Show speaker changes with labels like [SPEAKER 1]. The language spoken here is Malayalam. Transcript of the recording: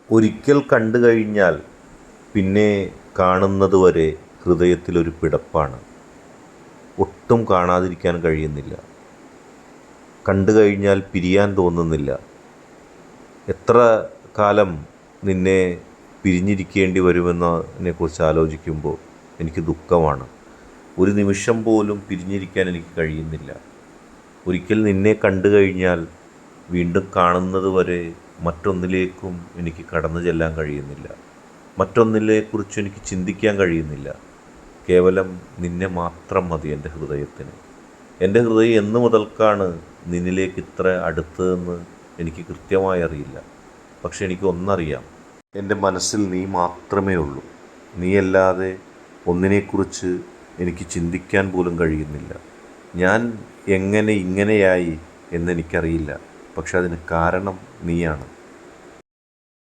[SPEAKER 1] ഒരിക്കൽ കണ്ടു കഴിഞ്ഞാൽ പിന്നെ കാണുന്നതുവരെ ഹൃദയത്തിലൊരു പിടപ്പാണ്. ഒട്ടും കാണാതിരിക്കാൻ കഴിയുന്നില്ല. കണ്ടു കഴിഞ്ഞാൽ പിരിയാൻ തോന്നുന്നില്ല. എത്ര കാലം നിന്നെ പിരിഞ്ഞിരിക്കേണ്ടി വരുമെന്നതിനെക്കുറിച്ച് ആലോചിക്കുമ്പോൾ എനിക്ക് ദുഃഖമാണ്. ഒരു നിമിഷം പോലും പിരിഞ്ഞിരിക്കാൻ എനിക്ക് കഴിയുന്നില്ല. ഒരിക്കൽ നിന്നെ കണ്ടു കഴിഞ്ഞാൽ വീണ്ടും കാണുന്നത് വരെ മറ്റൊന്നിലേക്കും എനിക്ക് കടന്നു ചെല്ലാൻ കഴിയുന്നില്ല. മറ്റൊന്നിനെക്കുറിച്ചും എനിക്ക് ചിന്തിക്കാൻ കഴിയുന്നില്ല. കേവലം നിന്നെ മാത്രം മതി എൻ്റെ ഹൃദയത്തിന്. എൻ്റെ ഹൃദയം എന്നു മുതൽക്കാണ് നിന്നിലേക്ക് ഇത്ര അടുത്തതെന്ന് എനിക്ക് കൃത്യമായി അറിയില്ല. പക്ഷെ എനിക്ക് ഒന്നറിയാം, എൻ്റെ മനസ്സിൽ നീ മാത്രമേ ഉള്ളൂ. നീയല്ലാതെ ഒന്നിനെക്കുറിച്ച് എനിക്ക് ചിന്തിക്കാൻ പോലും കഴിയുന്നില്ല. ഞാൻ എങ്ങനെ ഇങ്ങനെയായി എന്നെനിക്കറിയില്ല. പക്ഷെ അതിന് കാരണം നീയാണ്.